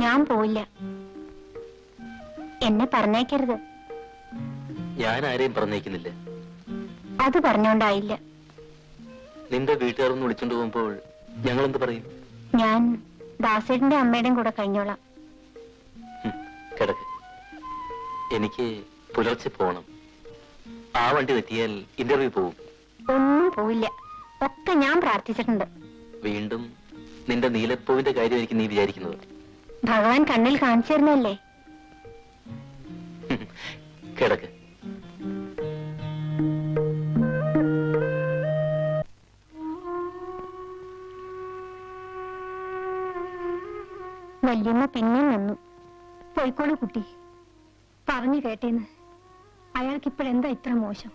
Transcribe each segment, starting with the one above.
ഞാൻ പോയില്ല. എന്നെ പറഞ്ഞേക്കരുത്. ഞാൻ ആരെയും പറഞ്ഞേക്കുന്നില്ല. അത് പറഞ്ഞോണ്ടായില്ല. നിന്റെ വീട്ടുകാരൊന്ന് വിളിച്ചോണ്ട് പോകുമ്പോൾ ഞങ്ങൾ എന്ത് പറയും? ഞാൻ ദാസേട്ടന്റെ അമ്മയുടെയും കൂടെ കഴിഞ്ഞോളാം. കിടക്ക്. എനിക്ക് പുലർച്ചെ പോണം. ആ വണ്ടി തെറ്റിയാൽ ഇന്റർവ്യൂ പോവും. ഒന്നും പോയില്ല. ഒക്കെ ഞാൻ പ്രാർത്ഥിച്ചിട്ടുണ്ട്. വീണ്ടും നിന്റെ നീലപ്പൂവിന്റെ കാര്യമായിരിക്കും നീ വിചാരിക്കുന്നത്. ഭഗവാൻ കണ്ണിൽ കാണിച്ചു തരുന്നല്ലേ. കിടക്ക്. വല്യമ്മ പിന്നെയും വന്നു. പോയിക്കോളൂ കുട്ടി. പറഞ്ഞു കേട്ടേന്ന്. അയാൾക്കിപ്പോഴെന്താ ഇത്ര മോശം?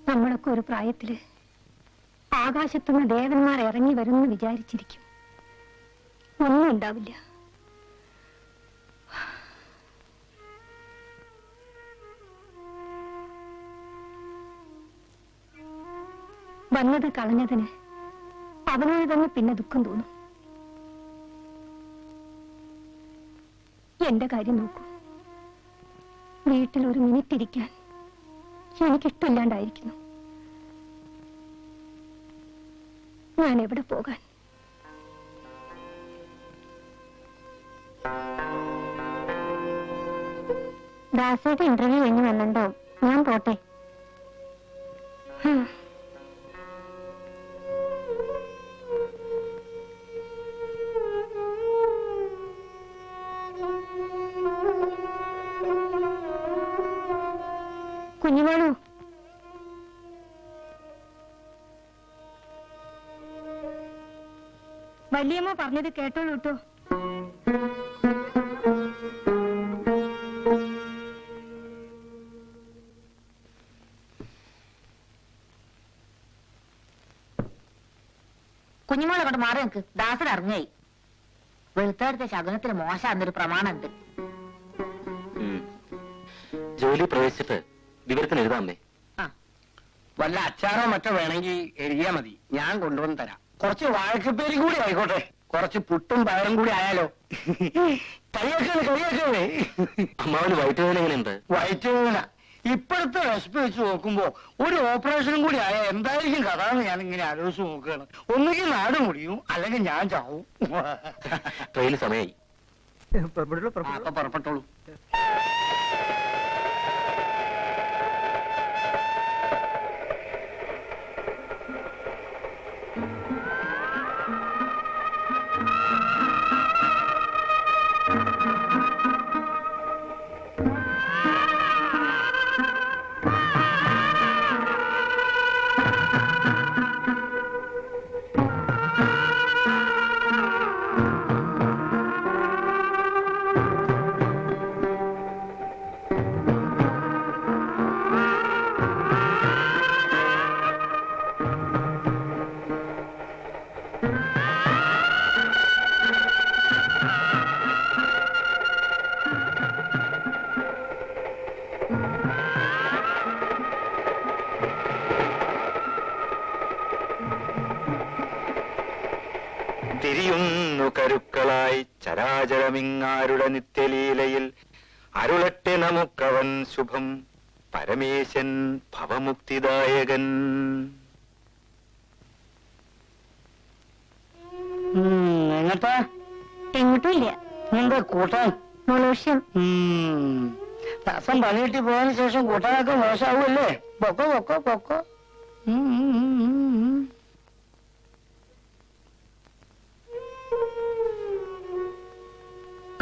നമ്മളൊക്കെ ഒരു പ്രായത്തില് ആകാശത്തുനിന്ന് ദേവന്മാർ ഇറങ്ങി വരുമെന്ന് വിചാരിച്ചിരിക്കും. ഒന്നും ഉണ്ടാവില്ല. വന്നത് കളഞ്ഞതിന് അവനോട് തന്നെ പിന്നെ ദുഃഖം തോന്നും. എന്റെ കാര്യം നോക്കൂ. വീട്ടിൽ ഒരു മിനിറ്റ് ഇരിക്കാൻ എനിക്കിഷ്ടമില്ലാണ്ടായിരിക്കുന്നു. ഞാൻ എവിടെ പോകാൻ? ദാസയുടെ ഇന്റർവ്യൂ കഴിഞ്ഞ് വന്നിട്ടുണ്ടാവും. ഞാൻ പോട്ടെ. കുഞ്ഞുമോളൂ, വല്യമ്മ പറഞ്ഞത് കേട്ടോളൂ കേട്ടോ. കുഞ്ഞുമോളെ കൊണ്ട് മാറി നിൽക്ക്. ദാസൻ അറിഞ്ഞായി. വെളുത്തെടുത്ത ശകുനത്തിന് മോശമാണെന്നൊരു പ്രമാണമുണ്ട്. ജോലി പ്രവേശിച്ചിട്ട് വിവരത്തിന് എഴുതാമേ. വല്ല അച്ചാറോ മറ്റോ വേണമെങ്കിൽ എഴുതിയാ മതി, ഞാൻ കൊണ്ടുവന്ന് തരാം. കുറച്ച് വാഴക്കപ്പേരും കൂടി ആയിക്കോട്ടെ. കുറച്ച് പുട്ടും പയറും കൂടി ആയാലോ? കരിയാക്കേ. അമ്മാവന് വയറ്റുവേദന എങ്ങനെയുണ്ട്? വയറ്റുവേദന ഇപ്പോഴത്തെ വിശപ്പ് വെച്ച് നോക്കുമ്പോ ഒരു ഓപ്പറേഷനും കൂടി ആയാൽ എന്തായിരിക്കും കഥ എന്ന് ഞാൻ ഇങ്ങനെ ആലോചിച്ച് നോക്കുകയാണ്. ഒന്നുകിൽ നാട് മുടിയും, അല്ലെങ്കിൽ ഞാൻ ചാവും. ട്രെയിൻ സമയമായി. അപ്പൊ പുറപ്പെട്ടോളൂ. തിരിയുന്നു കരുക്കളായി ചരാചരമിങ്ങാരുടെ നിത്യലീലയിൽ അരുളട്ടെ നമുക്കവൻ ശുഭം പരമേശൻ ഭവമുക്തിദായകൻ. എങ്ങട്ടാ? എങ്ങോട്ടുമില്ല. എന്താ കൂട്ടാൻ? മോളൂഷ്യം. ദാസം പണി കിട്ടി പോയതിനു ശേഷം കൂട്ടാനൊക്കെ മോശമാവുമല്ലേ? പൊക്കോ പൊക്കോ പൊക്കോ.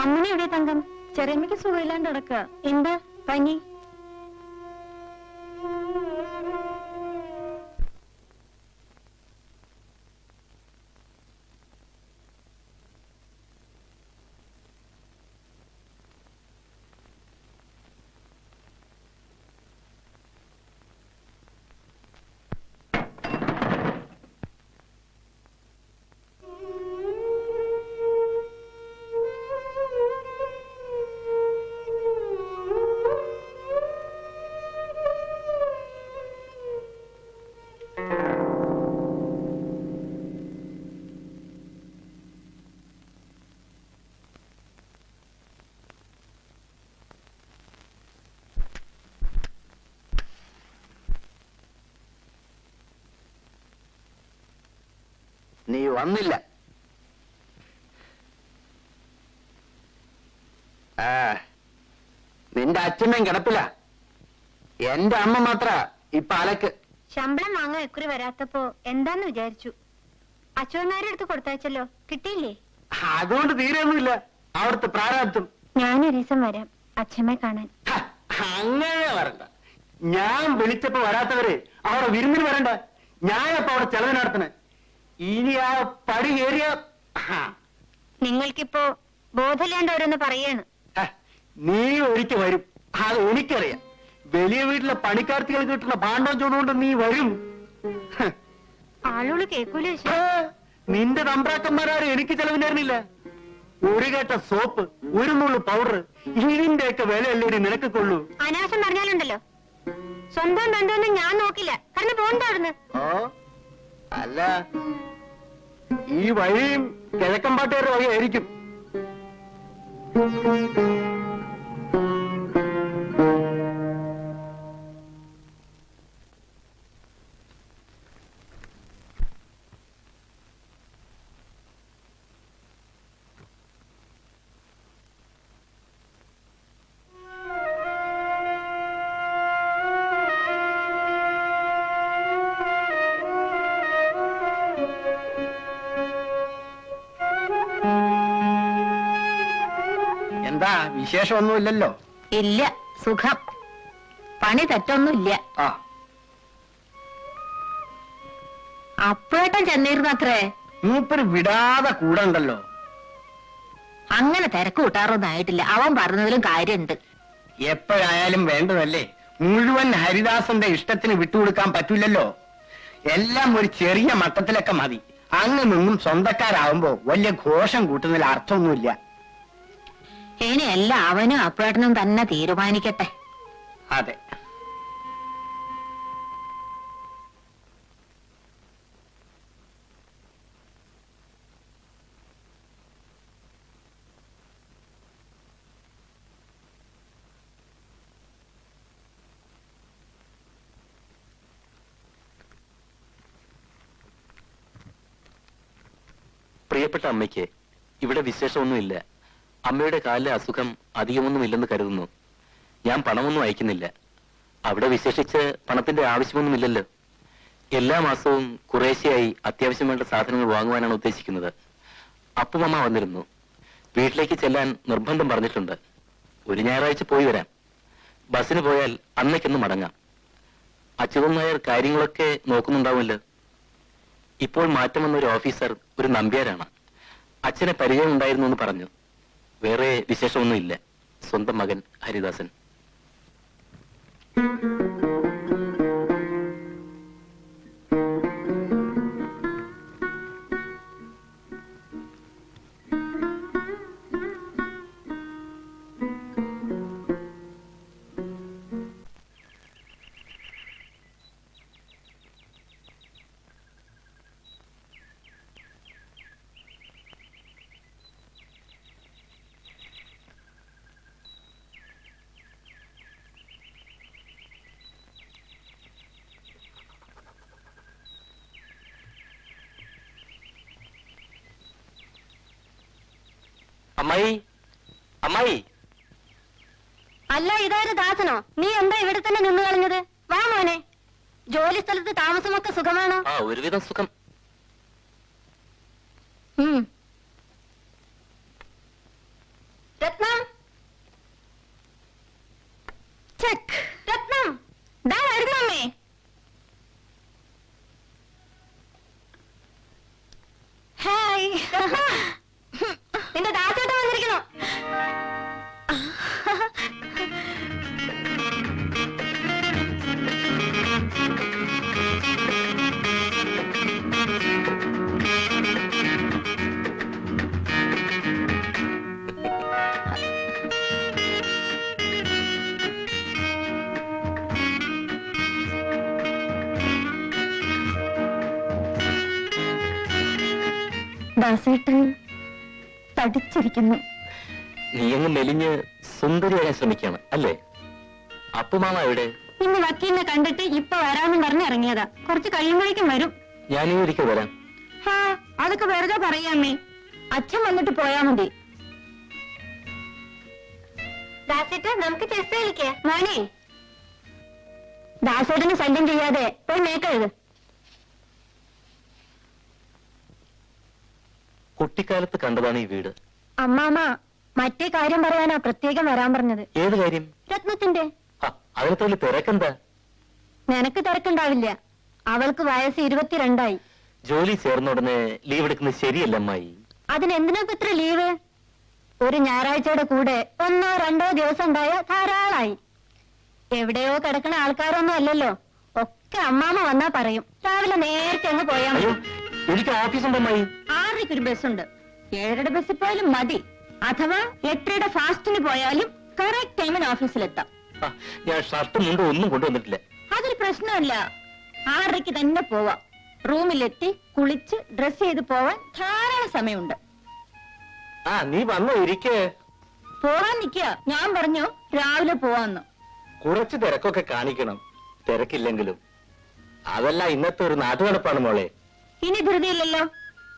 അമ്മനെ എവിടെ തങ്കം? ചെറിയമ്മയ്ക്ക് സുഖമില്ലാണ്ട് കിടക്കുക. എന്താ പനി? നീ വന്നില്ല. നിന്റെ അച്ഛമ്മയും കിടപ്പില്ല. എന്റെ അമ്മ മാത്ര ഇപ്പൊ അലക്ക്. ശമ്പളം വാങ്ങാൻ ഇക്കുറി വരാത്തപ്പോ എന്താന്ന് വിചാരിച്ചു. അച്ഛനാരുടെ അടുത്ത് കൊടുത്തയച്ചല്ലോ, കിട്ടിയില്ലേ? അതുകൊണ്ട് തീരെയൊന്നുമില്ല അവിടുത്തെ പ്രാരാബ്ദം. ഞാനൊരു ദിവസം വരാം അച്ഛമ്മയെ കാണാൻ. അങ്ങനെ വരണ്ട. ഞാൻ വിളിച്ചപ്പോ വരാത്തവര് അവിടെ വിരുന്നിന് വരണ്ട. ഞാനപ്പോ അവിടെ ചെലവ് നടത്തണേ. ഇനി ആ പടി കയറിയ നിങ്ങൾക്കിപ്പോ ബോധമില്ലാണ്ട് ഓരോന്ന് പറയാണ്. നീ ഒരിക്കൽ വരും, അത് എനിക്കറിയാം. വലിയ വീട്ടിലെ പണിക്കാർത്തികൾ കിട്ടുന്ന പാണ്ഡവം ചൂടുകൊണ്ട് നീ വരും. ആളുകൾ കേൾക്കൂലേ? നിന്റെ തമ്പ്രാക്കന്മാരും എനിക്ക് ചെലവിന് തരുന്നില്ല. ഒരു കേട്ട സോപ്പ്, ഒരു നുള്ളു പൗഡർ, ഇതിന്റെയൊക്കെ വിലയല്ലേ നിനക്ക് കൊള്ളൂ. അനാശം പറഞ്ഞാലുണ്ടല്ലോ, സ്വന്തം ബന്ധമൊന്നും ഞാൻ നോക്കില്ല. കാരണം പോണ്ടായിരുന്നു. ഓ അല്ല, ഈ വഴിയും കിഴക്കമ്പാട്ടുകാരുടെ വഴിയായിരിക്കും. എന്താ വിശേഷമൊന്നുമില്ലല്ലോ? ഇല്ല, സുഖം. പണി തെറ്റൊന്നുമില്ല. ആ, അപ്പേട്ടൻ ചെന്നിരുന്നത്രേ. മൂപ്പര് വിടാതെ കൂടെ ഉണ്ടല്ലോ. അങ്ങനെ തിരക്ക് കൂട്ടാറൊന്നും ആയിട്ടില്ല. അവൻ പറഞ്ഞതിലും കാര്യമുണ്ട്. എപ്പോഴായാലും വേണ്ടതല്ലേ. മുഴുവൻ ഹരിദാസന്റെ ഇഷ്ടത്തിന് വിട്ടുകൊടുക്കാൻ പറ്റില്ലല്ലോ. എല്ലാം ഒരു ചെറിയ മട്ടത്തിലൊക്കെ മതി. അങ്ങ് നിന്നും സ്വന്തക്കാരാവുമ്പോ വലിയ ഘോഷം കൂട്ടുന്നതിൽ അർത്ഥമൊന്നുമില്ല. ഇനി എല്ലാം അവനും അപ്പേട്ടനും തന്നെ തീരുമാനിക്കട്ടെ. അതെ. പ്രിയപ്പെട്ട അമ്മയ്ക്ക് ഇവിടെ വിശേഷമൊന്നുമില്ല. അമ്മയുടെ കാലിലെ അസുഖം അധികമൊന്നുമില്ലെന്ന് കരുതുന്നു. ഞാൻ പണമൊന്നും അയക്കുന്നില്ല. അവിടെ വിശേഷിച്ച് പണത്തിന്റെ ആവശ്യമൊന്നുമില്ലല്ലോ. എല്ലാ മാസവും കുറേശ്ശെയായി അത്യാവശ്യം വേണ്ട സാധനങ്ങൾ വാങ്ങുവാനാണ് ഉദ്ദേശിക്കുന്നത്. അപ്പുമമ്മ വന്നിരുന്നു. വീട്ടിലേക്ക് ചെല്ലാൻ നിർബന്ധം പറഞ്ഞിട്ടുണ്ട്. ഒരു ഞായറാഴ്ച പോയി വരാം. ബസ്സിന് പോയാൽ അന്നേക്കൊന്ന് മടങ്ങാം. അച്യുതൻ നായർ കാര്യങ്ങളൊക്കെ നോക്കുന്നുണ്ടാവുമല്ലോ. ഇപ്പോൾ മാറ്റം വന്ന ഒരു ഓഫീസർ ഒരു നമ്പ്യാരാണ്. അച്ഛനെ പരിചയമുണ്ടായിരുന്നു എന്ന് പറഞ്ഞു. വേറെ വിശേഷമൊന്നുമില്ല. സ്വന്തം മകൻ ഹരിദാസൻ. അമ്മായി, അമ്മായി. അല്ല, ഇതാര് ദാസനോ? നീ എന്താ ഇവിടെ തന്നെ നിന്ന് കളഞ്ഞത്? വാ മോനെ. ജോലി സ്ഥലത്ത് താമസമൊക്കെ സുഖമാണോ? ആ, ഒരുവിധം സുഖം. രത്നം, ചെക്ക്. രത്നം, ദാ വരുന്നു അമ്മേ. ഹായ്. നിന്റെ ദാസേട്ടൻ വന്നിരിക്കണോ? ദാസേട്ടൻ തടിച്ചിരിക്കുന്നു. നീ അങ്ങ് മെലിഞ്ഞ് സുന്ദരിയാകാൻ ശ്രമിക്കാണ് അല്ലേ? അപ്പുമാമ എവിടെ? ഇന്ന് വക്കീലിനെ കണ്ടിട്ട് ഇപ്പൊ വരാമെന്ന് പറഞ്ഞ് ഇറങ്ങിയതാ. കുറച്ച് കഴിയുമ്പോഴേക്കും വരും. ഞാനീ ഒരിക്കൽ വരാം. ഹാ, അതൊക്കെ വെറുതെ പറയാമേ. അച്ഛൻ വന്നിട്ട് പോയാ മതി. നമുക്ക് ചെസ് കളിക്കാം. മോനെ, ദാസേട്ടന് ശല്യം ചെയ്യാതെ പോയി മേക്കരുത്. കുട്ടിക്കാലത്ത് കണ്ടതാണ് ഈ വീട്. അമ്മാമ മറ്റേ കാര്യം പറയാനാ പ്രത്യേകം വരാൻ പറഞ്ഞത്. ഏത് കാര്യം? രത്നത്തിന്റെ. അതിനകത്ത് വലിയ തിരക്കെന്താ? നിനക്ക് തിരക്കുണ്ടാവില്ല. അവൾക്ക് വയസ്സ് 22 ജോലി ചേർന്ന ഉടനെ ലീവ് എടുക്കുന്നത് ശരിയല്ല അമ്മായി. അതിനെന്തിനാ ഇത്ര ലീവ്? ഒരു ഞായറാഴ്ചയുടെ കൂടെ 1-2 ദിവസം ഉണ്ടായ ധാരാളായി. എവിടെയോ കിടക്കുന്ന ആൾക്കാരൊന്നും അല്ലല്ലോ. ഒക്കെ അമ്മാമ വന്നാ പറയും. രാവിലെ നേരത്തെ അങ്ങ് പോയാ മതി. എനിക്ക് ഓഫീസുണ്ട് അമ്മായി. 6:00 ഒരു ബസ്സുണ്ട്. 7:30 ബസ്സിൽ പോയാലും മതി. അഥവാ 8:30 ഫാസ്റ്റിന് പോയാലും കറക്റ്റ് ടൈമിന് ഓഫീസിലെത്താം. ഞാൻ ഷർട്ടും മുണ്ടും ഒന്നും കൊണ്ടുവന്നിട്ടില്ല. അതൊരു പ്രശ്നമല്ല. 6:30 തന്നെ പോവാം. റൂമിലെത്തി കുളിച്ച് ഡ്രസ് ചെയ്ത് പോവാൻ ധാരാളം സമയമുണ്ട്. നീ വന്നോ? ഇരിക്കേ. പോവാൻ നിൽക്കുക. ഞാൻ പറഞ്ഞു രാവിലെ പോവാന്ന്. കുറച്ച് തിരക്കൊക്കെ കാണിക്കണം, തിരക്കില്ലെങ്കിലും. അതല്ല ഇന്നത്തെ ഒരു നാട്ടുനടപ്പാണ് മോളെ. ഇനി ധൃതിയില്ലല്ലോ.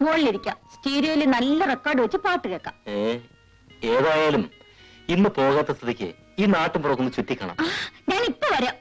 മുകളിലിരിക്കാം. സ്റ്റീരിയോയിൽ നല്ല റെക്കോർഡ് വെച്ച് പാട്ട് കേൾക്കാം. ഏതായാലും ഇന്ന് പോകാത്ത സ്ഥിതിക്ക് ഈ നാട്ടും പുറക്കൊന്ന് ചുറ്റിക്കണം. ഞാൻ ഇപ്പൊ വരാം.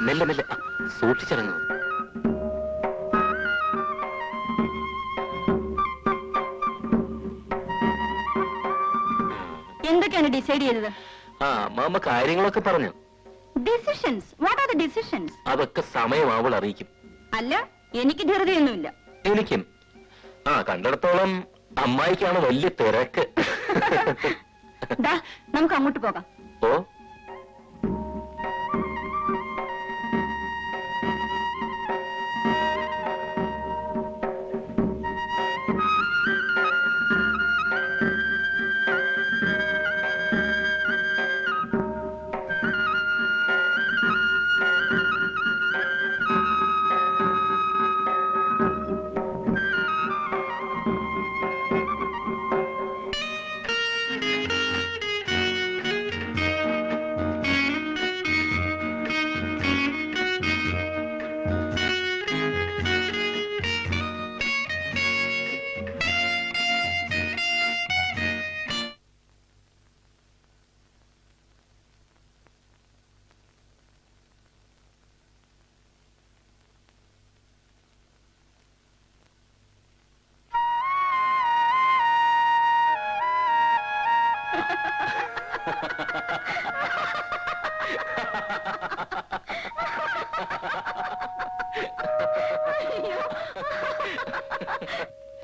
മെല്ലെ മെല്ലെ സൂക്ഷിച്ചിറങ്ങും. എന്തൊക്കെയാണ് ഡിസൈഡ് ചെയ്തത്? മാമ കാര്യങ്ങളൊക്കെ പറഞ്ഞു. Decisions? What are the decisions? അതൊക്കെ സമയം അവൾ അറിയിക്കും. അല്ല, എനിക്ക് ധൃതിയൊന്നുമില്ല. എനിക്കും. കണ്ടിടത്തോളം അമ്മായിക്കാണ് വലിയ തിരക്ക്. നമുക്ക് അങ്ങോട്ട് പോകാം. ഓ,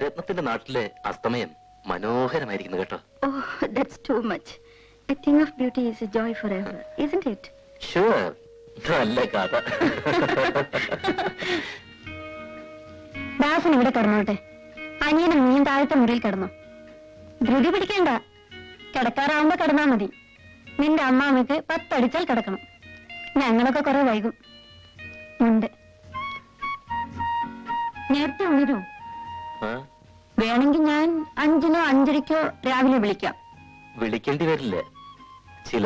രത്നത്തിന്റെ നാട്ടിലെ അസ്തമയം മനോഹരമായിരിക്കുന്നു കേട്ടോ. Oh, that's too much. A thing of beauty is a joy forever, isn't it? Sure. നല്ല കഥ. ദാസൻ ഇവിടെ കിടന്നോട്ടെ. അനിയനും നീയും താഴത്തെ മുറിയിൽ കിടന്നു. ധൃതി പിടിക്കണ്ട. കിടക്കാറാവുമ്പോ കിടന്നാ മതി. നിന്റെ അമ്മാമ്മക്ക് 10 അടിച്ചാൽ കിടക്കണം. ഞങ്ങളൊക്കെ കുറെ വൈകും. ഉണ്ട്. നേരത്തെ ഉണരൂ. വേണമെങ്കിൽ ഞാൻ 5-നോ 5:30-ക്കോ രാവിലെ വിളിക്കാം. വിളിക്കേണ്ടി വരില്ല.